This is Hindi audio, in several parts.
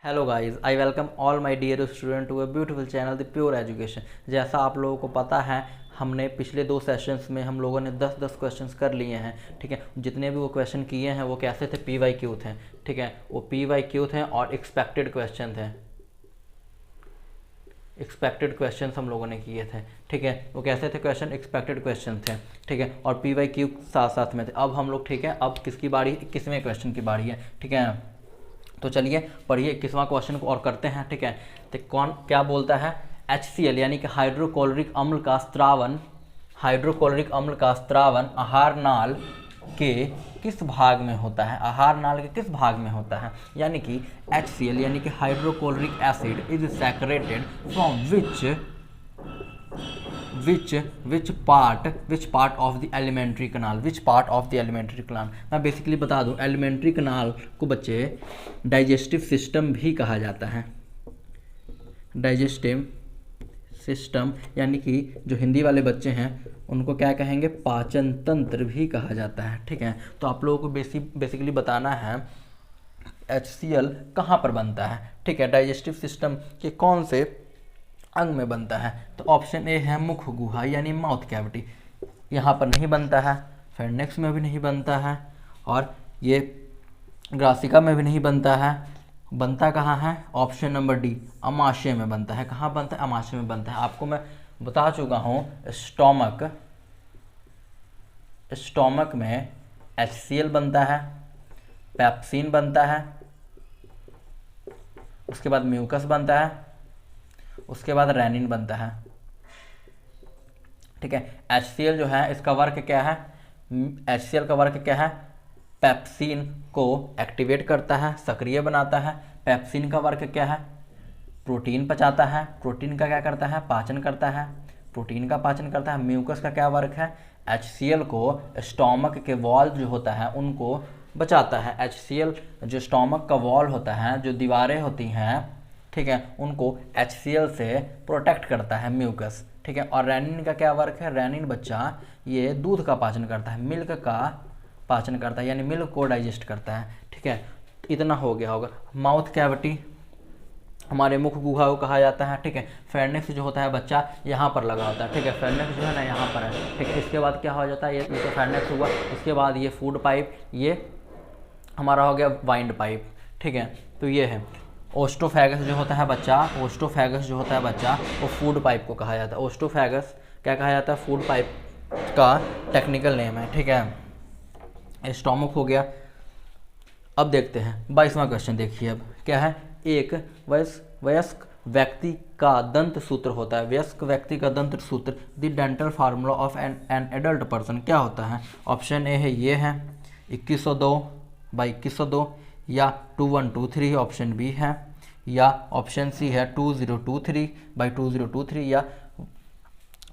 Hello guys, I welcome all my dear student to a beautiful channel the pure education. जैसा आप लोगों को पता है, हमने पिछले 2 सेशंस में हम लोगों ने 10-10 क्वेश्चंस कर लिए हैं। ठीक है, जितने भी वो क्वेश्चन किए हैं वो कैसे थे, PYQ थे। ठीक है, वो PYQ थे और एक्सपेक्टेड क्वेश्चन थे। एक्सपेक्टेड क्वेश्चन हम लोगों ने किए थे। ठीक है, वो कैसे थे क्वेश्चन, एक्सपेक्टेड क्वेश्चन थे। ठीक है, और PYQ साथ साथ में थे। अब हम लोग, ठीक है, अब किसकी बारी, 21वें क्वेश्चन की बारी है। ठीक है, तो चलिए पढ़िए 21वां क्वेश्चन को और करते हैं। ठीक है, तो कौन क्या बोलता है, HCl यानी कि हाइड्रोक्लोरिक अम्ल का स्त्रावन, हाइड्रोक्लोरिक अम्ल का स्त्रावन आहार नाल के किस भाग में होता है, आहार नाल के किस भाग में होता है। यानी कि HCl यानी कि hydrochloric acid is saturated from which part of the alimentary canal, which part of the alimentary canal। मैं बेसिकली बता दूं, एलिमेंट्री कनाल को बच्चे डाइजेस्टिव सिस्टम भी कहा जाता है। डाइजेस्टिव सिस्टम यानी कि जो हिंदी वाले बच्चे हैं उनको क्या कहेंगे, पाचन तंत्र भी कहा जाता है। ठीक है, तो आप लोगों को बेसिकली बताना है HCl कहाँ पर बनता है। ठीक है, डाइजेस्टिव सिस्टम के कौन से अंग में बनता है। तो ऑप्शन ए है मुख गुहा यानी माउथ कैविटी, यहाँ पर नहीं बनता है, फेरनेक्स में भी नहीं बनता है, और ये ग्रासिका में भी नहीं बनता है। बनता कहाँ है, ऑप्शन नंबर डी, अमाशय में बनता है। कहाँ बनता है, अमाशय में बनता है। आपको मैं बता चुका हूँ, स्टोमक में HCl बनता है, पेप्सिन बनता है, उसके बाद म्यूकस बनता है, उसके बाद रेनिन बनता है। ठीक है, HCl जो है इसका वर्क क्या है, HCl का वर्क क्या है, पेप्सिन को एक्टिवेट करता है, सक्रिय बनाता है। पेप्सिन का वर्क क्या है, प्रोटीन पचाता है। प्रोटीन का क्या करता है, पाचन करता है, प्रोटीन का पाचन करता है। म्यूकस का क्या वर्क है, HCl को स्टोमक के वॉल जो होता है उनको बचाता है। HCl जो स्टोमक का वॉल होता है, जो दीवारें होती हैं, ठीक है, उनको HCl से प्रोटेक्ट करता है म्यूकस। ठीक है, और रेनिन का क्या वर्क है, रेनिन बच्चा ये दूध का पाचन करता है, मिल्क का पाचन करता है, यानी मिल्क को डाइजेस्ट करता है। ठीक है, इतना हो गया होगा। माउथ कैविटी हमारे मुख गुहा को कहा जाता है। ठीक है, फेरनेक्स जो होता है बच्चा यहाँ पर लगा होता है। ठीक है, फेरनेक्स जो है ना यहाँ पर है। ठीक है, इसके बाद क्या हो जाता है, ये तो फेरनेक्स हुआ, इसके बाद ये फूड पाइप, ये हमारा हो गया वाइंड पाइप। ठीक है, तो ये है ओस्टोफेगस जो होता है बच्चा, ओस्टोफेगस जो होता है बच्चा वो फूड पाइप को कहा जाता है। ओस्टोफेगस क्या कहा जाता है, फूड पाइप का टेक्निकल नेम है। ठीक है, स्टोमक हो गया। अब देखते हैं 22वां क्वेश्चन। देखिए अब क्या है, एक वयस्क व्यक्ति का दंत सूत्र होता है, वयस्क व्यक्ति का दंत सूत्र, the dental formula of an adult person क्या होता है। ऑप्शन ए है, ये है 2102/2102, या 2123, ऑप्शन बी है, या ऑप्शन सी है 2023/2023, या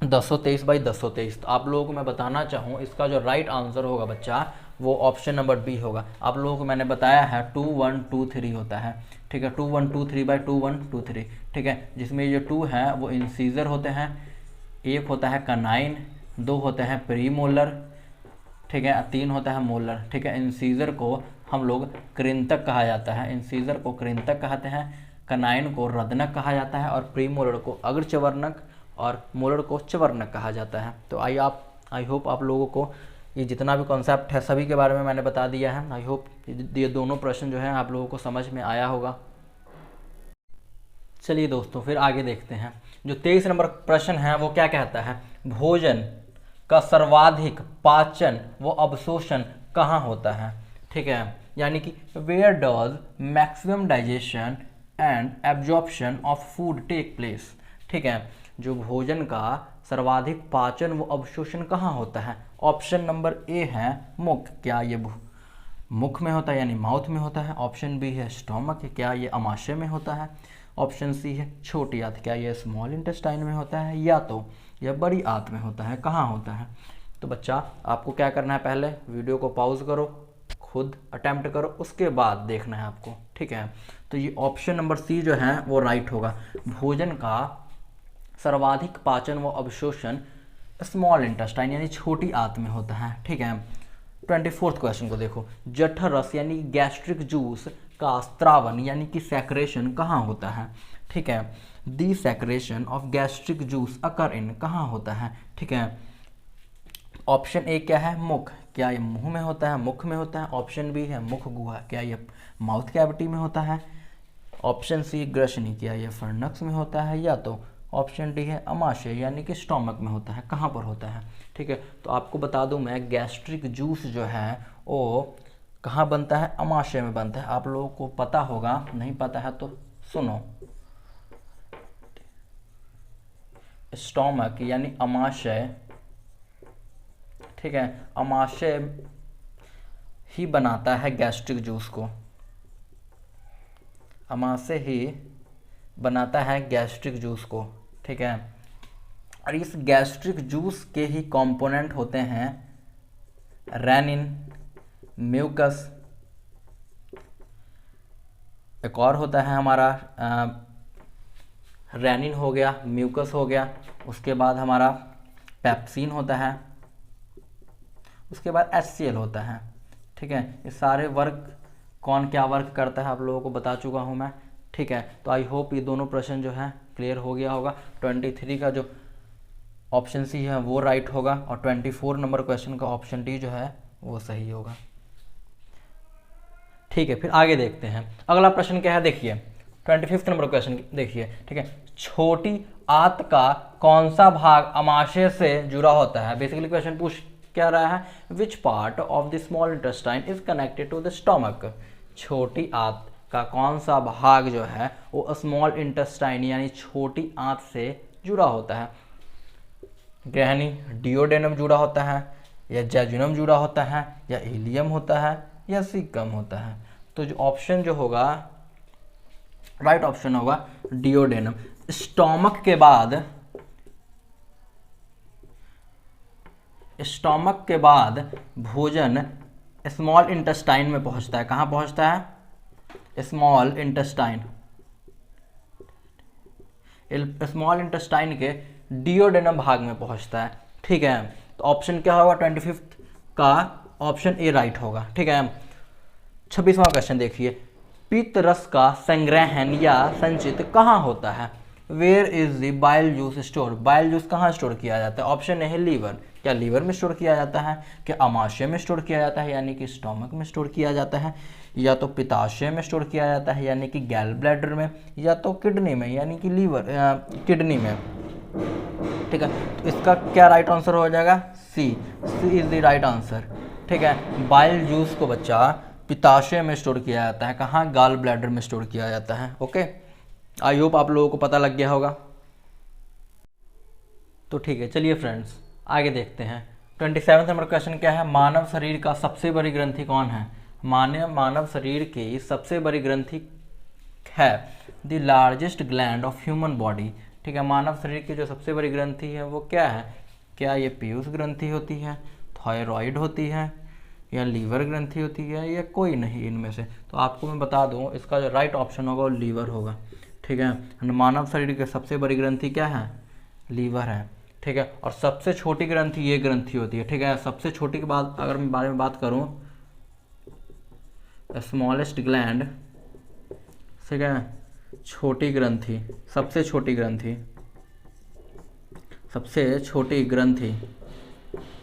1023/1023। तो आप लोगों को मैं बताना चाहूँ, इसका जो राइट आंसर होगा बच्चा वो ऑप्शन नंबर बी होगा। आप लोगों को मैंने बताया है 2123 होता है। ठीक है, 2123/2123। ठीक है, जिसमें ये 2 हैं वो इंसीजर होते हैं, 1 होता है कनाइन, 2 होते हैं प्रीमोलर, ठीक है, 3 होता है मोलर। ठीक है, इंसीजर को हम लोग कृंतक कहा जाता है, इंसीजर को कृंतक कहते हैं, कनाइन को रदनक कहा जाता है, और प्रीमोलर को अग्रचवर्णक, और मोलर को चवर्णक कहा जाता है। तो आई होप आप लोगों को ये जितना भी कॉन्सेप्ट है सभी के बारे में मैंने बता दिया है। आई होप ये दोनों प्रश्न जो है आप लोगों को समझ में आया होगा। चलिए दोस्तों, फिर आगे देखते हैं। जो 23 नंबर प्रश्न है वो क्या कहता है, भोजन का सर्वाधिक पाचन व अवशोषण कहाँ होता है। ठीक है, यानी कि where does maximum digestion and absorption of food take place. ठीक है, जो भोजन का सर्वाधिक पाचन व अवशोषण कहाँ होता है। ऑप्शन नंबर ए है मुख, क्या ये मुख में होता है यानी माउथ में होता है। ऑप्शन बी है स्टोमक, क्या ये अमाशय में होता है। ऑप्शन सी है छोटी आंत, क्या ये स्मॉल इंटेस्टाइन में होता है, या तो यह बड़ी आंत में होता है। कहाँ होता है, तो बच्चा आपको क्या करना है, पहले वीडियो को पॉज करो, खुद अटेम्प्ट करो, उसके बाद देखना है आपको। ठीक है, तो ये ऑप्शन नंबर सी जो है वो राइट होगा। भोजन का सर्वाधिक पाचन व अवशोषण स्मॉल इंटेस्टाइन यानी छोटी आंत में होता है। ठीक है, 24th क्वेश्चन को देखो, जठर रस यानी गैस्ट्रिक जूस का स्त्रावन यानी कि सैक्रेशन कहाँ होता है, ठीक है। दी सैक्रेशन ऑफ गैस्ट्रिक जूस अकर इन कहाँ होता है, ठीक है। ऑप्शन ए क्या है, मुख, क्या ये मुंह में होता है, मुख में होता है। ऑप्शन बी है मुख गुहा, क्या ये माउथ कैविटी में होता है। ऑप्शन सी ग्रसनी, क्या ये फर्नक्स में होता है। या तो ऑप्शन डी है अमाशय यानी कि स्टोमक में होता है, कहाँ पर होता है, ठीक है। तो आपको बता दूं मैं, गैस्ट्रिक जूस जो है वो कहाँ बनता है, अमाशय में बनता है। आप लोगों को पता होगा, नहीं पता है तो सुनो, स्टोमक यानी अमाशय, ठीक है, अमाशय ही बनाता है गैस्ट्रिक जूस को, अमाशय ही बनाता है गैस्ट्रिक जूस को, ठीक है। और इस गैस्ट्रिक जूस के ही कंपोनेंट होते हैं रेनिन, म्यूकस, एक और होता है हमारा रेनिन हो गया, म्यूकस हो गया, उसके बाद हमारा पेप्सिन होता है, उसके बाद HCl होता है, ठीक है। ये सारे वर्क कौन क्या वर्क करता है आप लोगों को बता चुका हूँ मैं, ठीक है। तो आई होप ये दोनों प्रश्न जो है क्लियर हो गया होगा। 23 का जो ऑप्शन सी है वो राइट होगा और 24 नंबर क्वेश्चन का ऑप्शन डी जो है वो सही होगा, ठीक है। फिर आगे देखते हैं, अगला प्रश्न क्या है, देखिए 25 नंबर क्वेश्चन देखिए, ठीक है। छोटी आंत का कौन सा भाग अमाशय से जुड़ा होता है। बेसिकली क्वेश्चन पूछ क्या रहा है, which part of the small intestine is connected to the stomach. छोटी आंत का कौन सा भाग जो है वो स्मॉल इंटेस्टाइन यानी छोटी आंत से जुड़ा होता है। ग्रहणी, डिओडेनम जुड़ा होता है, या जेजुनम जुड़ा होता है, या इलियम होता है, या सीकम होता है। तो जो ऑप्शन जो होगा, राइट ऑप्शन होगा डिओडेनम। स्टोमक के बाद भोजन स्मॉल इंटेस्टाइन में पहुंचता है। कहाँ पहुंचता है, स्मॉल इंटेस्टाइन, स्मॉल इंटेस्टाइन के डिओडेनम भाग में पहुंचता है, ठीक है। तो ऑप्शन क्या होगा 25 का, ऑप्शन ए राइट होगा, ठीक है। 26वां क्वेश्चन देखिए, पित्त रस का संग्रहण या संचित कहाँ होता है। Where is the bile juice store, bile juice कहाँ स्टोर किया जाता है। ऑप्शन ए है लीवर, क्या लीवर में स्टोर किया जाता है, क्या अमाशय में स्टोर किया जाता है यानी कि स्टोमक में स्टोर किया जाता है, या तो पित्ताशय में स्टोर किया जाता है यानी कि गैल ब्लैडर में, या तो किडनी में यानी कि लीवर किडनी में, ठीक है। तो इसका क्या राइट आंसर हो जाएगा, सी इज द राइट आंसर, ठीक है। बाइल जूस को बच्चा पित्ताशय में स्टोर किया जाता है, कहाँ, गॉल ब्लैडर में स्टोर किया जाता है, ओके। आई होप आप लोगों को पता लग गया होगा। तो ठीक है, चलिए फ्रेंड्स आगे देखते हैं। 27 नंबर क्वेश्चन क्या है, मानव शरीर का सबसे बड़ी ग्रंथि कौन है। मानव शरीर की सबसे बड़ी ग्रंथि है the largest gland of human body, ठीक है। मानव शरीर की जो सबसे बड़ी ग्रंथि है वो क्या है, क्या ये पीयूष ग्रंथि होती है, थायराइड होती है, या लीवर ग्रंथि होती है, या कोई नहीं इनमें से। तो आपको मैं बता दूं, इसका जो राइट ऑप्शन होगा वो लीवर होगा, ठीक है। मानव शरीर की सबसे बड़ी ग्रंथि क्या है, लीवर है, ठीक है। और सबसे छोटी ग्रंथि ये ग्रंथि होती है, ठीक है। सबसे छोटी के बाद अगर मैं बारे में बात करूं, स्मॉलेस्ट ग्लैंड, ठीक है, छोटी ग्रंथि, सबसे छोटी ग्रंथि,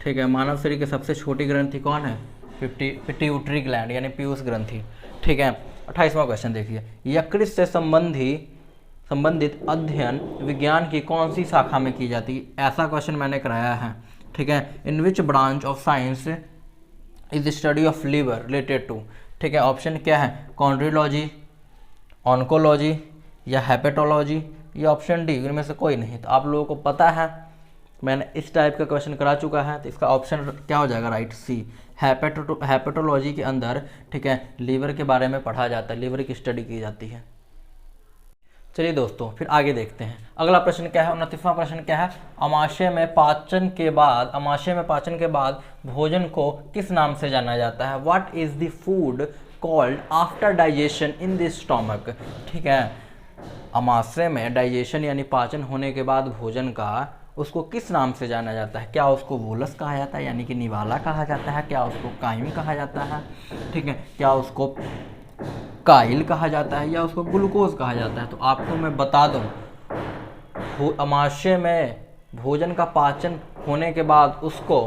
ठीक है। मानव शरीर की सबसे छोटी ग्रंथि कौन है, पिट्यूटरी ग्लैंड यानी पीयूष ग्रंथि, ठीक है। 28वां क्वेश्चन देखिए, यकृत से संबंधित अध्ययन विज्ञान की कौन सी शाखा में की जाती है। ऐसा क्वेश्चन मैंने कराया है, ठीक है। In which branch of science is study of liver related to, ठीक है। ऑप्शन क्या है, कॉन्ड्रियोलॉजी, ऑन्कोलॉजी, या हेपेटोलॉजी, या ऑप्शन डी इनमें से कोई नहीं। तो आप लोगों को पता है मैंने इस टाइप का क्वेश्चन करा चुका है, तो इसका ऑप्शन क्या हो जाएगा, राइट, सी, हेपेटोलॉजी के अंदर, ठीक है, लीवर के बारे में पढ़ा जाता है, लीवर की स्टडी की जाती है। चलिए दोस्तों फिर आगे देखते हैं, अगला प्रश्न क्या है, 29वां प्रश्न क्या है, अमाशय में पाचन के बाद भोजन को किस नाम से जाना जाता है। What is the food called after digestion in the stomach, ठीक है। अमाशय में डाइजेशन यानी पाचन होने के बाद भोजन का उसको किस नाम से जाना जाता है? क्या उसको वोलस कहा जाता है यानी कि निवाला कहा जाता है? क्या उसको काइम कहा जाता है? ठीक है, क्या उसको काइल कहा जाता है या उसको ग्लूकोज कहा जाता है? तो आपको मैं बता दूं, अमाशय में भोजन का पाचन होने के बाद उसको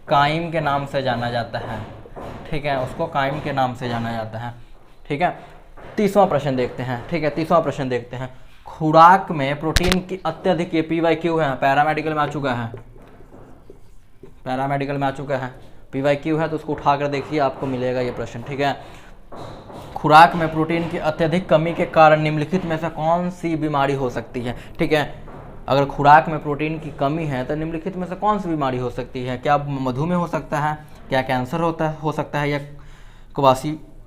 काइम के नाम से जाना जाता है। ठीक है, उसको काइम के नाम से जाना जाता है। ठीक है, तीसवां प्रश्न देखते हैं। ठीक है, तीसवां प्रश्न देखते हैं। खुराक में प्रोटीन की अत्यधिक, ये PYQ है, पैरामेडिकल में आ चुका है, पैरामेडिकल में आ चुका है, PYQ है, तो उसको उठा कर देखिए, आपको मिलेगा ये प्रश्न। ठीक है, खुराक में प्रोटीन की अत्यधिक कमी के कारण निम्नलिखित में से कौन सी बीमारी हो सकती है? ठीक है, अगर खुराक में प्रोटीन की कमी है तो निम्नलिखित में से कौन सी बीमारी हो सकती है? क्या मधुमेह हो सकता है, क्या कैंसर हो सकता है, या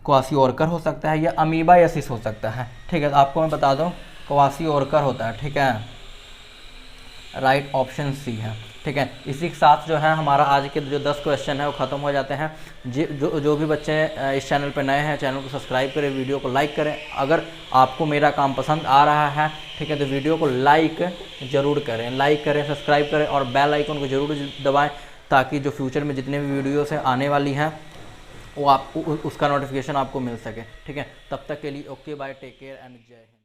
क्वासिओरकर हो सकता है, या अमीबायासिस हो सकता है? ठीक है, तो आपको मैं बता दूं क्वासिओरकर होता है। ठीक है, राइट ऑप्शन सी है। ठीक है, इसी के साथ जो है हमारा आज के जो 10 क्वेश्चन है वो ख़त्म हो जाते हैं। जो भी बच्चे इस चैनल पर नए हैं, चैनल को सब्सक्राइब करें, वीडियो को लाइक करें। अगर आपको मेरा काम पसंद आ रहा है, ठीक है, तो वीडियो को लाइक ज़रूर करें, लाइक करें, सब्सक्राइब करें और बेल आइकन को ज़रूर दबाएं, ताकि जो फ्यूचर में जितने भी वीडियोस हैं आने वाली हैं वो आपको उसका नोटिफिकेशन आपको मिल सके। ठीक है, तब तक के लिए okay bye, take care and जय हिंद।